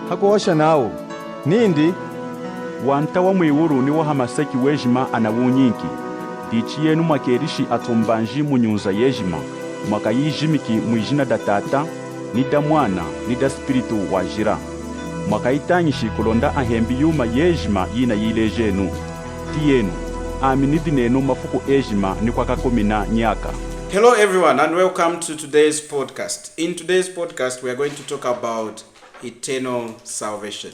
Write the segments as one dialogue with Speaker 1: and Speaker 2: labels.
Speaker 1: Hakuosha nao. Nindi?
Speaker 2: Wanta wa mwiwuru ni wa hamaseki wejima anawunyinki. Dichi yenu makerishi atombanji munyunza yejima. Mwaka yijimiki mwijina da tata, ni da mwana, ni da spiritu wajira. Mwaka itanyishi kulonda ahembi yuma yejima yina yilejenu. Tiyenu, aminidi nenu mafuku ejima ni kwa kakomina nyaka.
Speaker 3: Hello everyone and welcome to today's podcast. In today's podcast we are going to talk about eternal salvation.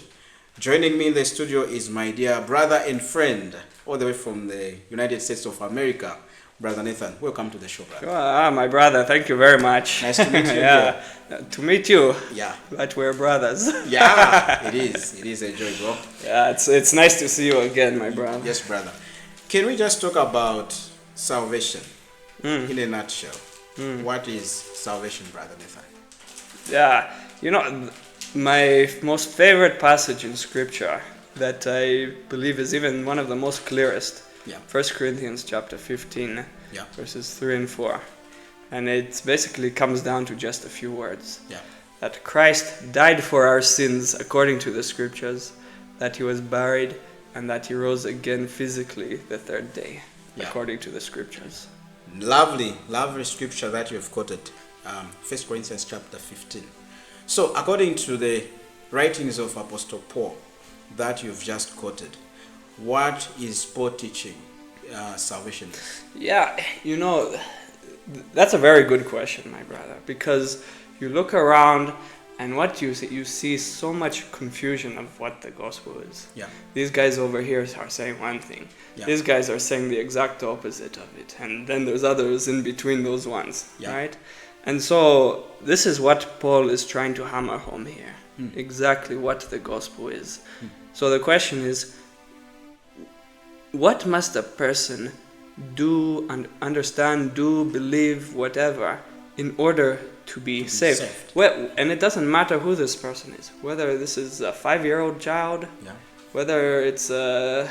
Speaker 3: Joining me in the studio is my dear brother and friend all the way from the United States of America, Brother Nathan. Welcome to the show, brother.
Speaker 4: My brother, thank you very much.
Speaker 3: Nice to meet you.
Speaker 4: Yeah, to meet you.
Speaker 3: Yeah.
Speaker 4: But we're brothers.
Speaker 3: Yeah, it is. It is a joy, bro.
Speaker 4: Yeah, it's nice to see you again, my brother.
Speaker 3: Yes, brother. Can we just talk about salvation in a nutshell? What is salvation, Brother Nathan?
Speaker 4: Yeah, you know, my most favorite passage in Scripture that I believe is even one of the most clearest.
Speaker 3: Yeah.
Speaker 4: 1 Corinthians chapter 15,
Speaker 3: Yeah.
Speaker 4: verses 3 and 4. And it basically comes down to just a few words.
Speaker 3: Yeah.
Speaker 4: That Christ died for our sins according to the Scriptures, that he was buried, and that he rose again physically the third day,
Speaker 3: Yeah.
Speaker 4: according to the Scriptures.
Speaker 3: Lovely scripture that you have quoted, 1 Corinthians chapter 15. So, according to the writings of Apostle Paul that you've just quoted, what is Paul teaching salvation is?
Speaker 4: Yeah, you know, that's a very good question, my brother, because you look around and what you see so much confusion of what the gospel is.
Speaker 3: Yeah.
Speaker 4: These guys over here are saying one thing.
Speaker 3: Yeah.
Speaker 4: These guys are saying the exact opposite of it. And then there's others in between those ones,
Speaker 3: Yeah.
Speaker 4: right? And so this is what Paul is trying to hammer home here. Exactly what the gospel is. So the question is, what must a person do and understand, do, believe, whatever, in order to be saved? Well, and it doesn't matter who this person is, whether this is a 5-year-old child,
Speaker 3: Yeah.
Speaker 4: whether it's a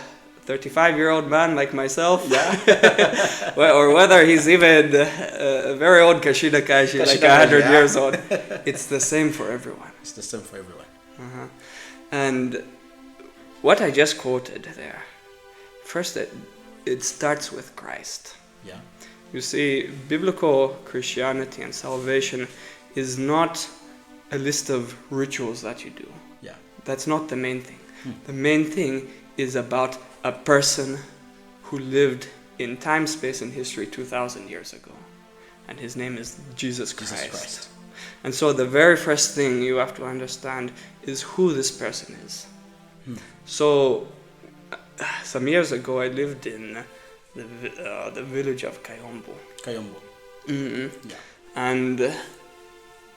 Speaker 4: 35-year-old man like myself,
Speaker 3: Yeah.
Speaker 4: or whether he's even a very old Kashida Kashi, like 100
Speaker 3: yeah.
Speaker 4: years old. It's the same for everyone.
Speaker 3: It's the same for everyone.
Speaker 4: And what I just quoted there, first it starts with Christ.
Speaker 3: Yeah.
Speaker 4: You see, biblical Christianity and salvation is not a list of rituals that you do.
Speaker 3: Yeah.
Speaker 4: That's not the main thing. The main thing is about a person who lived in time, space, and history 2,000 years ago. And his name is Jesus Christ. And so the very first thing you have to understand is who this person is. So, some years ago I lived in the village of Kayombo.
Speaker 3: Yeah.
Speaker 4: And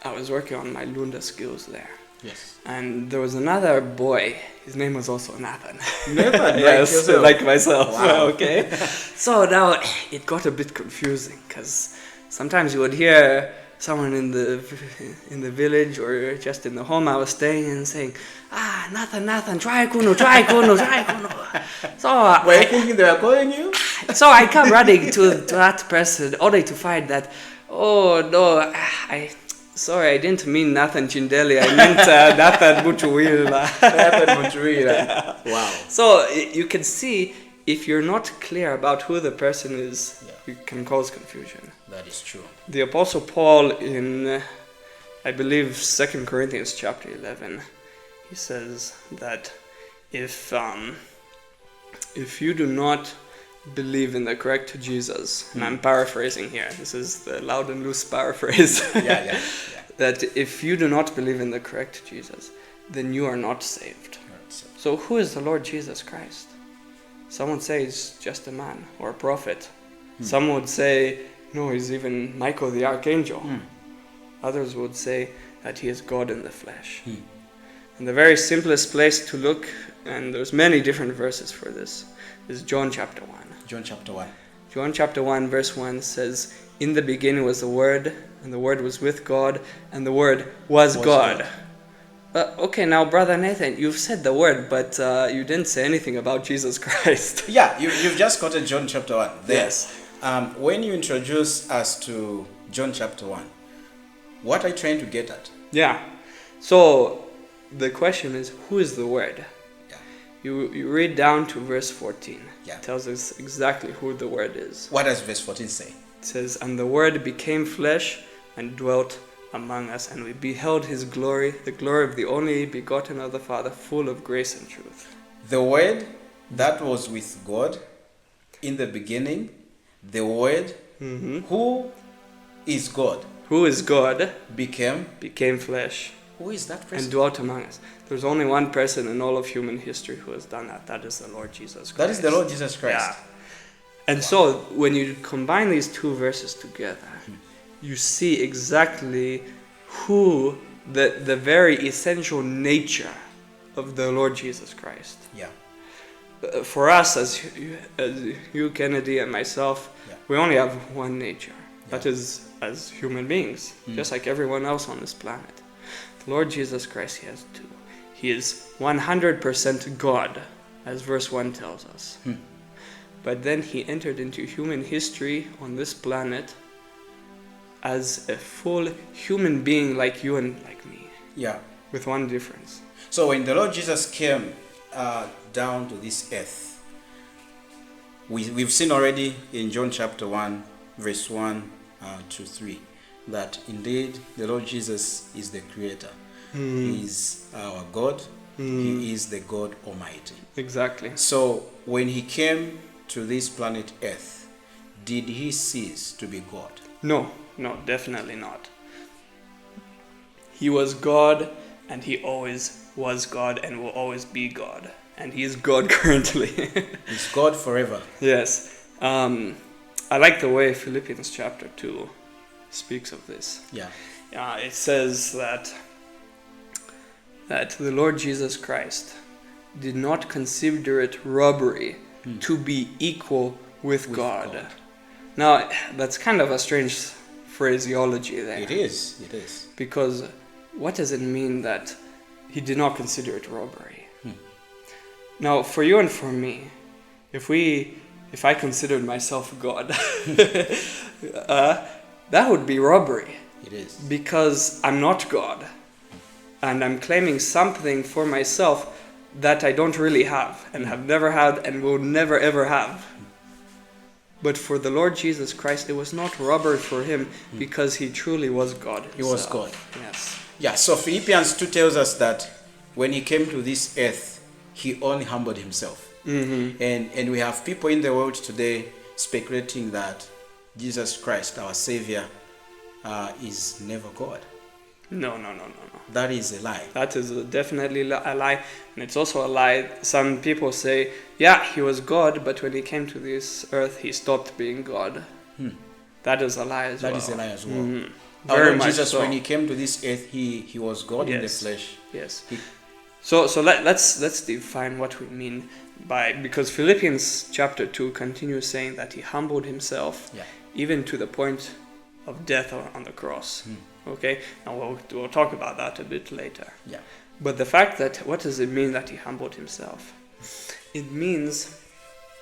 Speaker 4: I was working on my Lunda skills there.
Speaker 3: Yes.
Speaker 4: And there was another boy, his name was also Nathan.
Speaker 3: Nathan,
Speaker 4: Yes, like myself.
Speaker 3: Wow.
Speaker 4: Okay. So now it got a bit confusing because sometimes you would hear someone in the village or just in the home I was staying in saying, Nathan, try kuno. So
Speaker 3: Were you thinking they were calling you?
Speaker 4: so I come running to that person only to find that, oh no, sorry, I didn't mean Nathan Chindeli, I meant Nathan Mutuwila.
Speaker 3: Wow.
Speaker 4: So you can see, if you're not clear about who the person is, you can cause confusion.
Speaker 3: That is true.
Speaker 4: The Apostle Paul in, I believe, 2 Corinthians chapter 11, he says that if you do not believe in the correct Jesus, and I'm paraphrasing here, this is the loud and loose paraphrase,
Speaker 3: Yeah.
Speaker 4: that if you do not believe in the correct Jesus, then you are not saved. So who is the Lord Jesus Christ? Some would say he's just a man or a prophet. Some would say, no, he's even Michael the Archangel. Others would say that he is God in the flesh. And the very simplest place to look, and there's many different verses for this, is John chapter 1.
Speaker 3: John chapter 1.
Speaker 4: John chapter 1 verse 1 says, in the beginning was the Word, and the Word was with God, and the Word was God. Okay, now Brother Nathan, you've said the word, but you didn't say anything about Jesus Christ.
Speaker 3: Yeah, you've just quoted John chapter 1.
Speaker 4: Yes.
Speaker 3: When you introduce us to John chapter 1, what are you trying to get at?
Speaker 4: Yeah. So the question is, who is the Word?
Speaker 3: Yeah.
Speaker 4: You read down to verse 14.
Speaker 3: Yeah.
Speaker 4: It tells us exactly who the Word is.
Speaker 3: What does verse 14 say?
Speaker 4: It says, "And the Word became flesh and dwelt among us, and we beheld his glory, the glory of the only begotten of the Father, full of grace and truth."
Speaker 3: The Word that was with God in the beginning, the Word who is God,
Speaker 4: Who is God,
Speaker 3: became
Speaker 4: flesh
Speaker 3: Who is that
Speaker 4: and
Speaker 3: person?
Speaker 4: dwelt among us. There's only one person in all of human history who has done that. That is the Lord Jesus Christ.
Speaker 3: That is the Lord Jesus Christ.
Speaker 4: Yeah. And so when you combine these two verses together, you see exactly who the very essential nature of the Lord Jesus Christ.
Speaker 3: Yeah.
Speaker 4: For us, as you, Kennedy, and myself,
Speaker 3: Yeah.
Speaker 4: we only have one nature.
Speaker 3: Yeah.
Speaker 4: That is as human beings, just like everyone else on this planet. The Lord Jesus Christ, he has two. He is 100% God, as verse 1 tells us. But then he entered into human history on this planet as a full human being like you and like me.
Speaker 3: Yeah.
Speaker 4: With one difference.
Speaker 3: So when the Lord Jesus came down to this earth, we've seen already in John chapter 1, verse 1 to 3, that indeed the Lord Jesus is the Creator. He is our God. He is the God Almighty.
Speaker 4: Exactly.
Speaker 3: So when he came to this planet Earth, did he cease to be God?
Speaker 4: No, definitely not. He was God, and he always was God and will always be God. And he is God currently.
Speaker 3: He's God forever.
Speaker 4: Yes. I like the way Philippians chapter 2 speaks of this.
Speaker 3: Yeah.
Speaker 4: It says that the Lord Jesus Christ did not consider it robbery to be equal with God. Now, that's kind of a strange phraseology there.
Speaker 3: It is.
Speaker 4: Because what does it mean that he did not consider it robbery? Now, for you and for me, if I considered myself God, that would be robbery.
Speaker 3: It is.
Speaker 4: Because I'm not God. And I'm claiming something for myself that I don't really have, and have never had, and will never ever have. But for the Lord Jesus Christ, it was not robbery for him, because he truly was God himself.
Speaker 3: He was God.
Speaker 4: Yes.
Speaker 3: Yeah, so Philippians 2 tells us that when he came to this earth, he only humbled himself. And we have people in the world today speculating that Jesus Christ, our Savior, is never God.
Speaker 4: No.
Speaker 3: That is a lie.
Speaker 4: That is definitely a lie. And it's also a lie. Some people say, yeah, he was God, but when he came to this earth, he stopped being God. That is a lie as well.
Speaker 3: That is a lie as well.
Speaker 4: Very
Speaker 3: Our Lord
Speaker 4: much
Speaker 3: Jesus,
Speaker 4: so.
Speaker 3: when he came to this earth, he was God in the flesh.
Speaker 4: Yes. So let's define what we mean by, because Philippians chapter 2 continues saying that he humbled himself, even to the point of death on the cross. Okay, now we'll talk about that a bit later.
Speaker 3: Yeah.
Speaker 4: But the fact that, what does it mean that he humbled himself? It means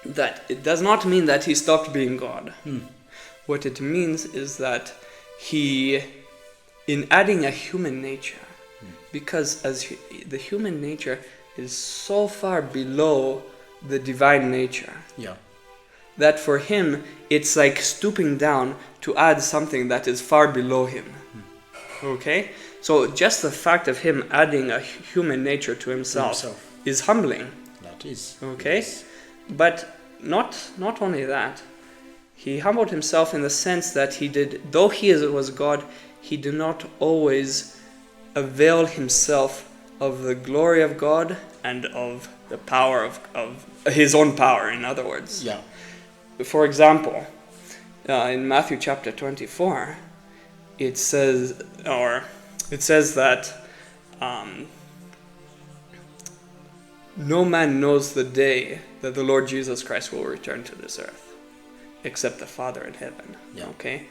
Speaker 4: that, it does not mean that he stopped being God. What it means is that he, in adding a human nature, because the human nature is so far below the divine nature, that for him it's like stooping down to add something that is far below him. Okay? So just the fact of him adding a human nature to himself is humbling.
Speaker 3: That is.
Speaker 4: Okay?
Speaker 3: Yes.
Speaker 4: But not only that, he humbled himself in the sense that he did, though he was God, he did not always avail himself of the glory of God and of the power of his own power, in other words.
Speaker 3: Yeah.
Speaker 4: For example, in Matthew chapter 24, it says that no man knows the day that the Lord Jesus Christ will return to this earth, except the Father in heaven.
Speaker 3: Yeah.
Speaker 4: Okay?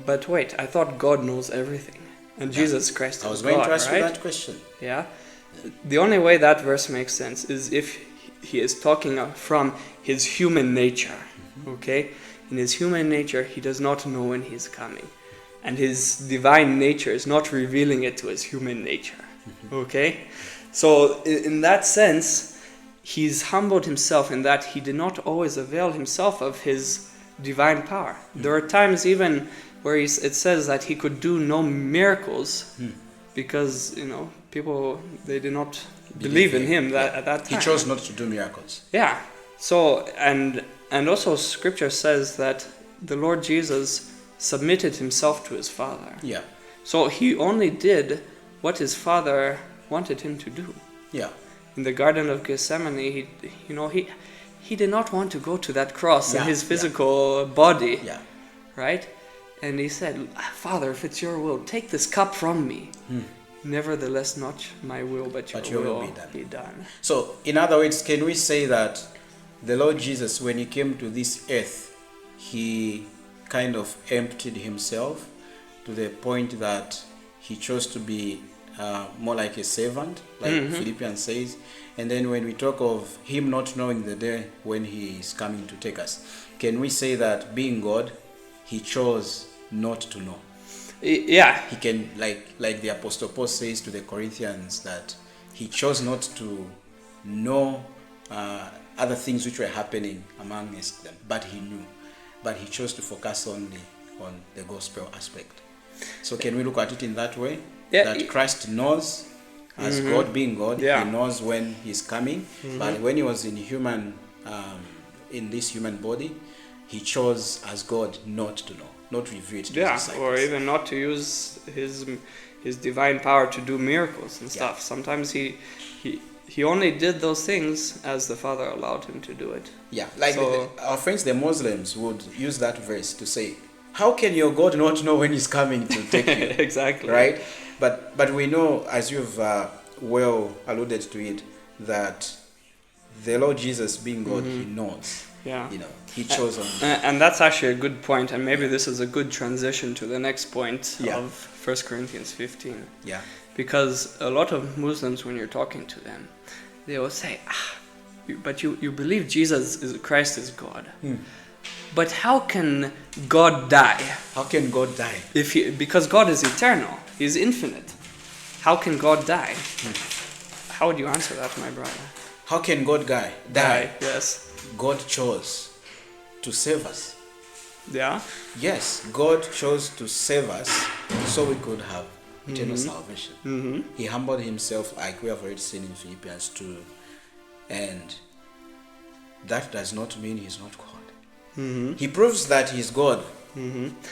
Speaker 4: But wait, I thought God knows everything. And Jesus Christ is God,
Speaker 3: I was going to ask you
Speaker 4: right?
Speaker 3: that question.
Speaker 4: Yeah? The only way that verse makes sense is if he is talking from his human nature. Okay? In his human nature, he does not know when he's coming. And his divine nature is not revealing it to his human nature. Okay? So in that sense, he's humbled himself in that he did not always avail himself of his divine power. There are times even where it says that he could do no miracles because, people, they did not believe in him at that time.
Speaker 3: He chose not to do miracles.
Speaker 4: Yeah. So, and also Scripture says that the Lord Jesus submitted himself to his Father.
Speaker 3: Yeah.
Speaker 4: So he only did what his Father wanted him to do.
Speaker 3: Yeah.
Speaker 4: In the Garden of Gethsemane, he did not want to go to that cross in his physical body.
Speaker 3: Yeah.
Speaker 4: Right? And he said, Father, if it's your will, take this cup from me. Nevertheless, not my will, but your will be done.
Speaker 3: So, in other words, can we say that the Lord Jesus, when he came to this earth, he kind of emptied himself to the point that he chose to be more like a servant, like Philippians says. And then when we talk of him not knowing the day when he is coming to take us, can we say that being God, he chose not to know?
Speaker 4: Yeah.
Speaker 3: He can, like the Apostle Paul says to the Corinthians, that he chose not to know other things which were happening amongst them, but he knew. But he chose to focus only on the gospel aspect. So can we look at it in that way?
Speaker 4: Yeah.
Speaker 3: That Christ knows, as God being God, he knows when he's coming. But when he was in this human body, he chose as God not to know, not to reveal it to his disciples.
Speaker 4: Or even not to use his divine power to do miracles and stuff. Sometimes he only did those things as the Father allowed him to do it.
Speaker 3: Yeah, like our friends the Muslims would use that verse to say, how can your God not know when he's coming to take you?
Speaker 4: Exactly.
Speaker 3: Right? But we know, as you've well alluded to it, that the Lord Jesus being God, he knows.
Speaker 4: Yeah.
Speaker 3: He chose on.
Speaker 4: And that's actually a good point, and maybe this is a good transition to the next point of 1 Corinthians 15.
Speaker 3: Yeah.
Speaker 4: Because a lot of Muslims, when you're talking to them, they will say, but you believe Christ is God. But how can God die?
Speaker 3: How can God die?
Speaker 4: Because God is eternal. He's infinite. How can God die? How would you answer that, my brother?
Speaker 3: How can God die?
Speaker 4: Yes.
Speaker 3: God chose to save us.
Speaker 4: Yeah?
Speaker 3: Yes, God chose to save us so we could have eternal salvation. He humbled himself, like we have already seen in Philippians 2. And that does not mean he's not God. He proves that he's God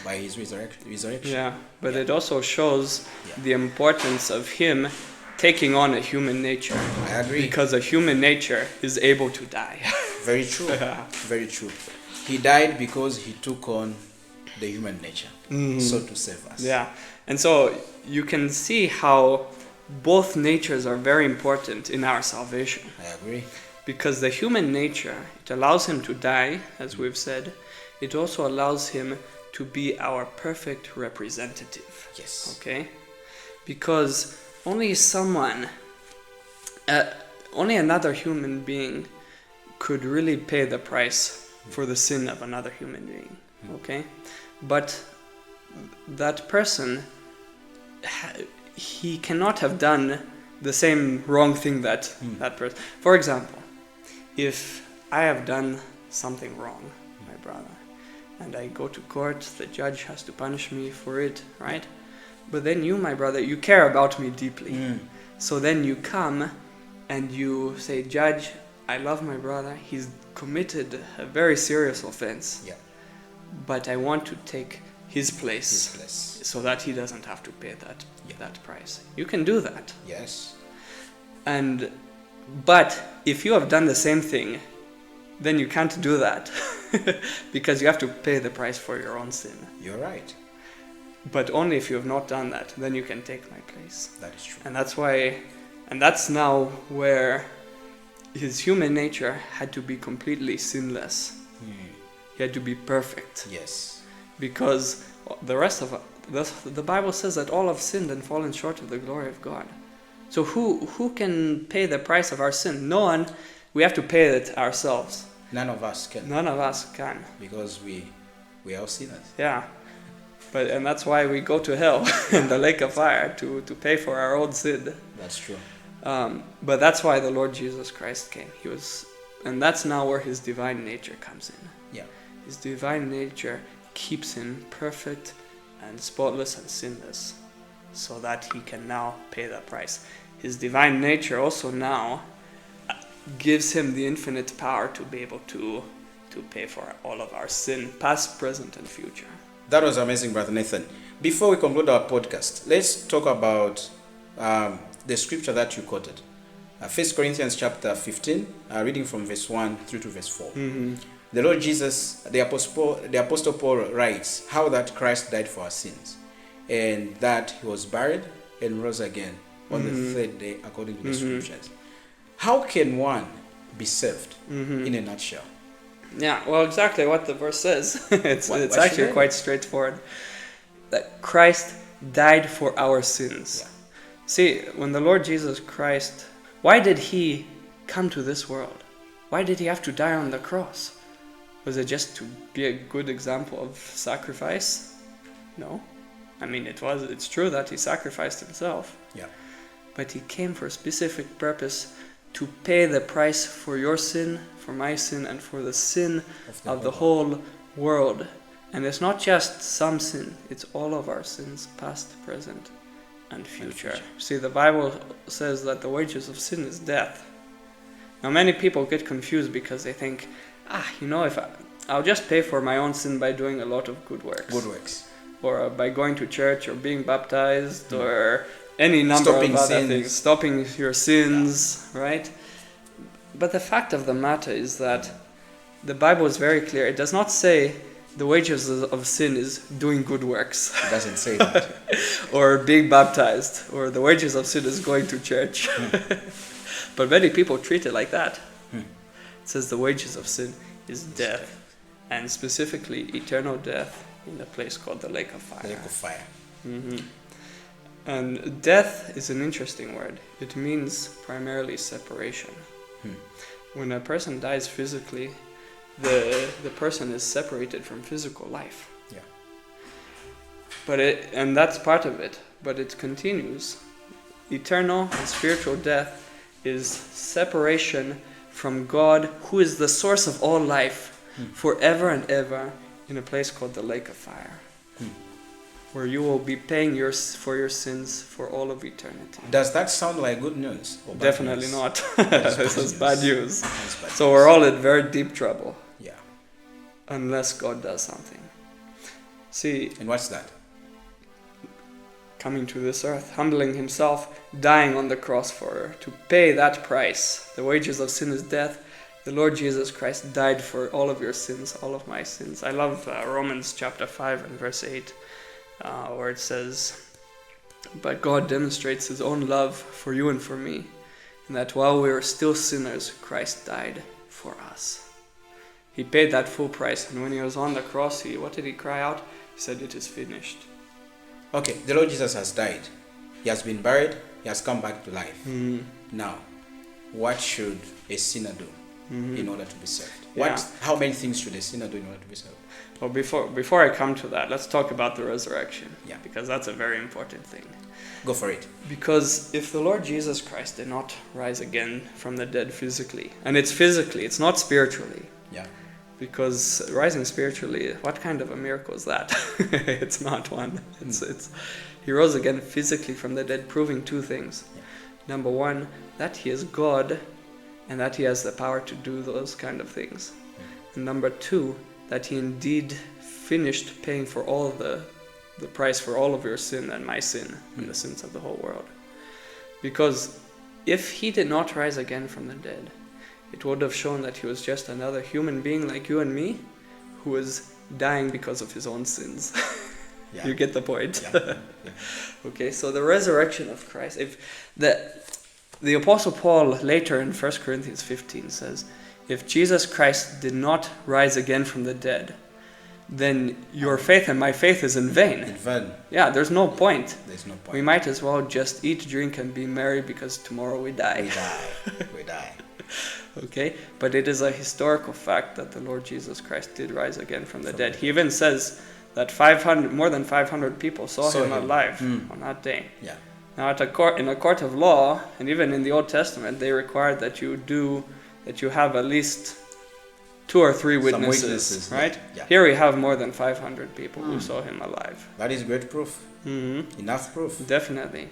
Speaker 3: by his resurrection.
Speaker 4: Yeah, but it also shows the importance of him taking on a human nature.
Speaker 3: I agree.
Speaker 4: Because a human nature is able to die.
Speaker 3: Very true. Very true. He died because he took on the human nature, so to save us.
Speaker 4: Yeah, and so you can see how both natures are very important in our salvation.
Speaker 3: I agree.
Speaker 4: Because the human nature, it allows him to die, as we've said. It also allows him to be our perfect representative.
Speaker 3: Yes.
Speaker 4: Okay? Because only another human being could really pay the price for the sin of another human being. Okay? But that person, he cannot have done the same wrong thing that person. For example, if I have done something wrong, my brother, and I go to court, the judge has to punish me for it, right? But then you, my brother, you care about me deeply. So then you come and you say, Judge, I love my brother. He's committed a very serious offense. Yeah. But I want to take his place so that he doesn't have to pay that price. You can do that.
Speaker 3: Yes.
Speaker 4: But if you have done the same thing, then you can't do that because you have to pay the price for your own sin.
Speaker 3: You're right.
Speaker 4: But only if you have not done that, then you can take my place.
Speaker 3: That is true.
Speaker 4: And that's now where his human nature had to be completely sinless. He had to be perfect.
Speaker 3: Yes.
Speaker 4: Because the rest of the Bible says that all have sinned and fallen short of the glory of God. So who can pay the price of our sin? No one. We have to pay it ourselves.
Speaker 3: None of us can.
Speaker 4: None of us can.
Speaker 3: Because we are sinners.
Speaker 4: Yeah. And that's why we go to hell in the lake of fire to pay for our own sin.
Speaker 3: That's true.
Speaker 4: But that's why the Lord Jesus Christ came. And that's now where his divine nature comes in.
Speaker 3: Yeah.
Speaker 4: His divine nature keeps him perfect and spotless and sinless, so that he can now pay that price. His divine nature also now gives him the infinite power to be able to pay for all of our sin, past, present, and future.
Speaker 3: That was amazing, Brother Nathan. Before we conclude our podcast, let's talk about the scripture that you quoted. 1 Corinthians chapter 15, reading from verse 1 through to verse 4.
Speaker 4: Mm-hmm.
Speaker 3: The Lord Jesus, the Apostle Paul writes how that Christ died for our sins, and that he was buried and rose again on the third day according to the scriptures. How can one be saved in a nutshell?
Speaker 4: Yeah, well, exactly what the verse says. It's actually
Speaker 3: should
Speaker 4: quite straightforward. That Christ died for our sins.
Speaker 3: Yeah.
Speaker 4: See, when the Lord Jesus Christ, why did he come to this world? Why did he have to die on the cross? Was it just to be a good example of sacrifice? No. I mean, it's true that he sacrificed himself.
Speaker 3: Yeah.
Speaker 4: But he came for a specific purpose, to pay the price for your sin, for my sin, and for the sin of the whole world. And it's not just some sin, it's all of our sins, past, present, and future. See, the Bible says that the wages of sin is death. Now, many people get confused because they think, if I'll just pay for my own sin by doing a lot of good works.
Speaker 3: Good works.
Speaker 4: Or by going to church, or being baptized, or any number of other things, stopping your sins, right? But the fact of the matter is that the Bible is very clear. It does not say the wages of sin is doing good works.
Speaker 3: It doesn't say that.
Speaker 4: Or being baptized, or the wages of sin is going to church. But many people treat it like that. It says the wages of sin is death, and specifically eternal death in a place called the lake of fire.
Speaker 3: The lake of fire.
Speaker 4: Mm-hmm. And death is an interesting word. It means primarily separation. When a person dies physically, the person is separated from physical life.
Speaker 3: Yeah.
Speaker 4: And that's part of it. But it continues. Eternal and spiritual death is separation from God, who is the source of all life, forever and ever, in a place called the lake of fire. Where you will be paying for your sins for all of eternity.
Speaker 3: Does that sound like good news? Or bad
Speaker 4: Definitely
Speaker 3: news?
Speaker 4: not. This is bad news.
Speaker 3: Bad
Speaker 4: So
Speaker 3: news.
Speaker 4: we're all in very deep trouble.
Speaker 3: Yeah.
Speaker 4: Unless God does something. See,
Speaker 3: And what's that?
Speaker 4: coming to this earth, humbling himself, dying on the cross to pay that price. The wages of sin is death. The Lord Jesus Christ died for all of your sins, all of my sins. I love Romans chapter 5 and verse 8. Where it says, "But God demonstrates his own love for you and for me, in that while we were still sinners, Christ died for us." He paid that full price, and when he was on the cross, what did he cry out? He said, "It is finished."
Speaker 3: Okay, the Lord Jesus has died. He has been buried. He has come back to life. Now, what should a sinner do in order to be saved? How many things should a sinner do in order to be saved?
Speaker 4: Well, before I come to that, let's talk about the resurrection.
Speaker 3: Yeah.
Speaker 4: Because that's a very important thing.
Speaker 3: Go for it.
Speaker 4: Because if the Lord Jesus Christ did not rise again from the dead physically, and it's physically, it's not spiritually.
Speaker 3: Yeah.
Speaker 4: Because rising spiritually, what kind of a miracle is that? It's not one. He rose again physically from the dead, proving two things.
Speaker 3: Yeah.
Speaker 4: Number one, that he is God, and that he has the power to do those kind of things. And number two, that he indeed finished paying for all the price for all of your sin and my sin and the sins of the whole world. Because if he did not rise again from the dead, it would have shown that he was just another human being like you and me, who was dying because of his own sins.
Speaker 3: Yeah.
Speaker 4: You get the point?
Speaker 3: Yeah.
Speaker 4: Okay, so the resurrection of Christ. If the Apostle Paul later in 1 Corinthians 15 says, if Jesus Christ did not rise again from the dead, then your faith and my faith is in vain.
Speaker 3: In vain.
Speaker 4: Yeah, there's no point.
Speaker 3: There's no point.
Speaker 4: We might as well just eat, drink, and be merry because tomorrow we die.
Speaker 3: We die.
Speaker 4: Okay? But it is a historical fact that the Lord Jesus Christ did rise again from the dead. He even says that more than 500 people saw him alive on that day.
Speaker 3: Yeah.
Speaker 4: Now, in a court of law, and even in the Old Testament, they required that you have at least 2 or 3 witnesses, right?
Speaker 3: Yeah.
Speaker 4: Here we have more than 500 people who saw him alive.
Speaker 3: That is great proof. Enough proof.
Speaker 4: Definitely.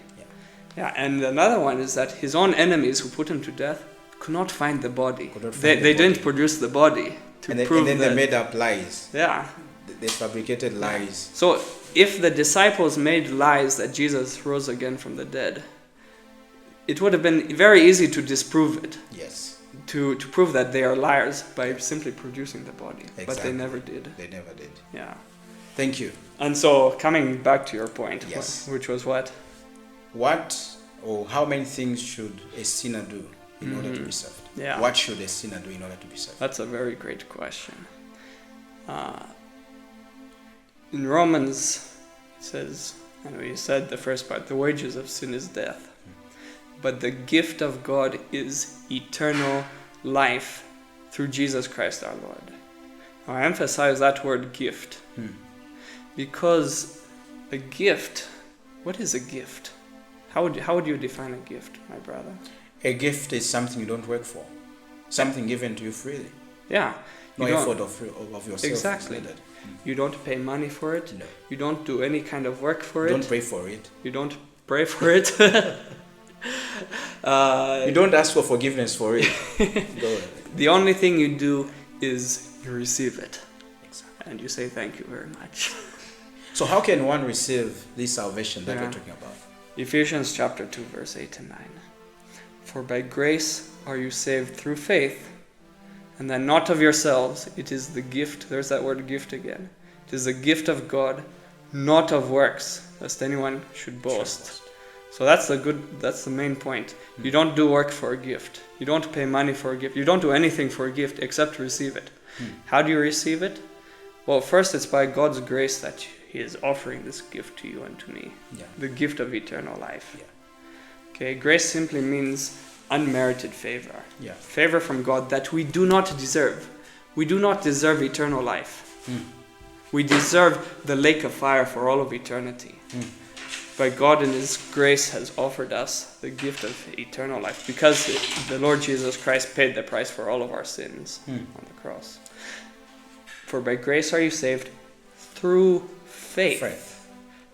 Speaker 4: Yeah, and another one is that his own enemies who put him to death could not find the body. They didn't produce the body to prove
Speaker 3: and then they made up lies.
Speaker 4: Yeah.
Speaker 3: They fabricated lies.
Speaker 4: So if the disciples made lies that Jesus rose again from the dead, it would have been very easy to disprove it.
Speaker 3: Yes.
Speaker 4: To prove that they are liars by simply producing the body.
Speaker 3: Exactly.
Speaker 4: But they never did.
Speaker 3: They never did.
Speaker 4: Yeah.
Speaker 3: Thank you.
Speaker 4: And so coming back to your point,
Speaker 3: Yes.
Speaker 4: which was what?
Speaker 3: What or how many things should a sinner do in order to be saved?
Speaker 4: Yeah.
Speaker 3: What should a sinner do in order to be saved?
Speaker 4: That's a very great question. In Romans, it says, and we said the first part, the wages of sin is death. But the gift of God is eternal life through Jesus Christ our Lord. Now, I emphasize that word gift. Because a gift, what is a gift? How would you define a gift, my brother?
Speaker 3: A gift is something you don't work for. Something given to you freely.
Speaker 4: Yeah.
Speaker 3: No effort of yourself.
Speaker 4: Exactly. You don't pay money for it.
Speaker 3: No.
Speaker 4: You don't do any kind of work for it.
Speaker 3: You don't pray for it.
Speaker 4: You don't pray for it.
Speaker 3: You don't ask for forgiveness for it. Go ahead.
Speaker 4: The only thing you do is you receive it.
Speaker 3: Exactly.
Speaker 4: And you say thank you very much.
Speaker 3: So how can one receive this salvation that
Speaker 4: Yeah.
Speaker 3: we're talking about?
Speaker 4: Ephesians chapter 2 verse 8 and 9. For by grace are you saved through faith, and that not of yourselves, it is the gift, there's that word gift again. It is the gift of God, not of works, lest anyone should boast. So that's the main point. You don't do work for a gift. You don't pay money for a gift. You don't do anything for a gift except receive it. How do you receive it? Well, first it's by God's grace that He is offering this gift to you and to me.
Speaker 3: Yeah.
Speaker 4: The gift of eternal life.
Speaker 3: Yeah.
Speaker 4: Okay, grace simply means unmerited favor.
Speaker 3: Yeah.
Speaker 4: Favor from God that we do not deserve. We do not deserve eternal life. We deserve the lake of fire for all of eternity. But God in His grace has offered us the gift of eternal life because the Lord Jesus Christ paid the price for all of our sins on the cross. For by grace are you saved through faith.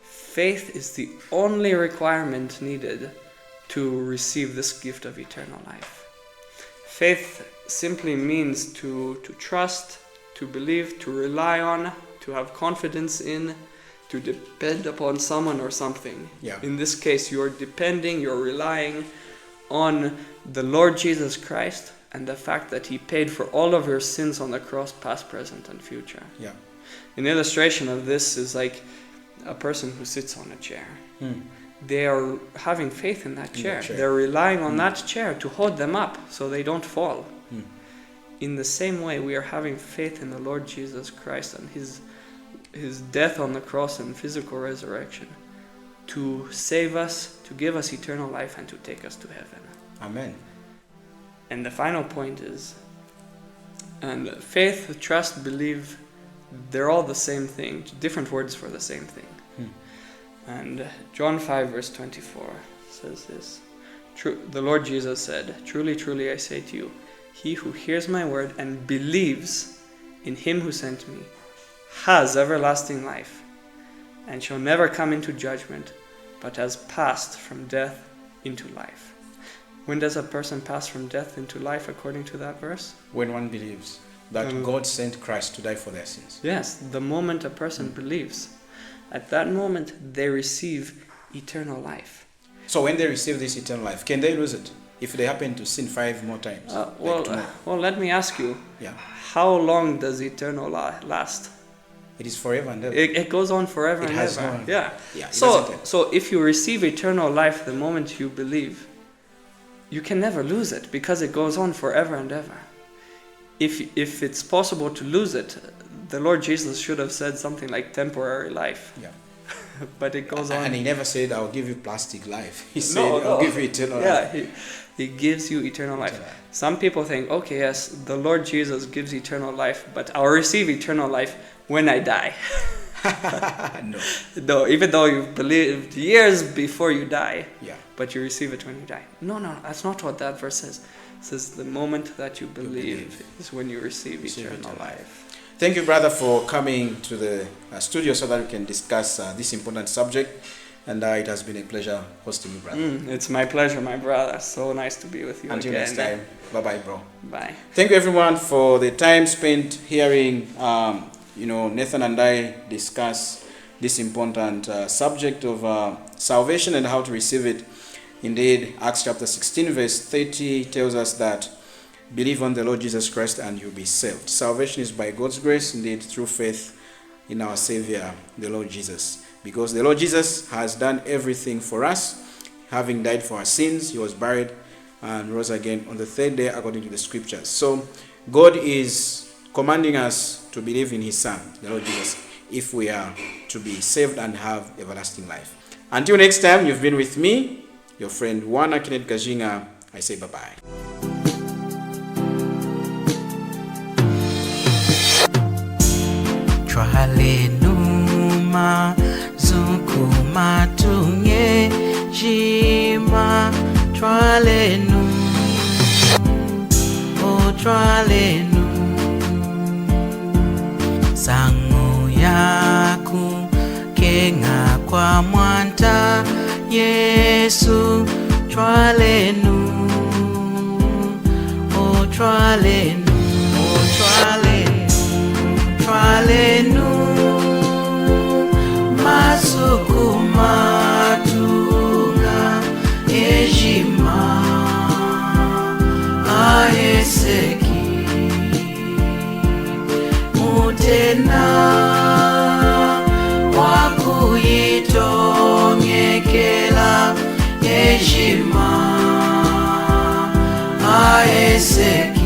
Speaker 4: Faith is the only requirement needed to receive this gift of eternal life. Faith simply means to trust, to believe, to rely on, to have confidence in, to depend upon someone or something.
Speaker 3: Yeah.
Speaker 4: In this case, you're depending, you're relying on the Lord Jesus Christ and the fact that He paid for all of your sins on the cross, past, present, and future.
Speaker 3: Yeah.
Speaker 4: An illustration of this is like a person who sits on a chair. They are having faith in that chair. They're relying on that chair to hold them up so they don't fall. In the same way, we are having faith in the Lord Jesus Christ and His death on the cross and physical resurrection to save us, to give us eternal life, and to take us to heaven.
Speaker 3: Amen.
Speaker 4: And the final point is, and faith, trust, believe, they're all the same thing, different words for the same thing. And John 5 verse 24 says this. The Lord Jesus said, "Truly, truly I say to you, he who hears my word and believes in Him who sent me has everlasting life, and shall never come into judgment, but has passed from death into life." When does a person pass from death into life according to that verse?
Speaker 3: When one believes that God sent Christ to die for their sins.
Speaker 4: Yes, the moment a person believes, at that moment they receive eternal life.
Speaker 3: So when they receive this eternal life, can they lose it if they happen to sin 5 more times?
Speaker 4: Well, let me ask you,
Speaker 3: Yeah.
Speaker 4: how long does eternal last?
Speaker 3: It is forever and ever.
Speaker 4: It goes on forever
Speaker 3: It
Speaker 4: and
Speaker 3: has
Speaker 4: ever.
Speaker 3: no-
Speaker 4: Yeah.
Speaker 3: Yeah, it
Speaker 4: So
Speaker 3: doesn't end.
Speaker 4: so if you receive eternal life the moment you believe, you can never lose it because it goes on forever and ever. If it's possible to lose it, the Lord Jesus should have said something like temporary life.
Speaker 3: Yeah.
Speaker 4: But it goes on.
Speaker 3: And He never said, "I'll give you plastic life." He said, "I'll give you eternal life."
Speaker 4: Yeah, he gives you eternal life.
Speaker 3: Eternal life.
Speaker 4: Some people think, okay, yes, the Lord Jesus gives eternal life, but I'll receive eternal life when I die.
Speaker 3: No.
Speaker 4: No, even though you've believed years before you die,
Speaker 3: Yeah.
Speaker 4: but you receive it when you die. No, that's not what that verse says. It says the moment that you believe is when you receive eternal life.
Speaker 3: Thank you, brother, for coming to the studio so that we can discuss this important subject. And it has been a pleasure hosting you, brother.
Speaker 4: It's my pleasure, my brother. So nice to be with you
Speaker 3: Until
Speaker 4: again.
Speaker 3: next time. Bye-bye, bro.
Speaker 4: Bye.
Speaker 3: Thank you, everyone, for the time spent hearing, Nathan and I discuss this important subject of salvation and how to receive it. Indeed, Acts chapter 16, verse 30 tells us that believe on the Lord Jesus Christ and you'll be saved. Salvation is by God's grace, indeed, through faith in our Savior, the Lord Jesus. Because the Lord Jesus has done everything for us. Having died for our sins, he was buried and rose again on the third day according to the scriptures. So God is commanding us to believe in his Son, the Lord Jesus, if we are to be saved and have everlasting life. Until next time, you've been with me, your friend Wana Kenneth Kajinga. I say bye-bye.
Speaker 5: Tralenuma zukuma tunge jima tralenu o tralenu sangu yaku kenga kwa mwanta Yesu tralenu o tralenu o tralenu tralenu masukuma tunga ejima aeseki mutena wakuyitongekela ejima aeseki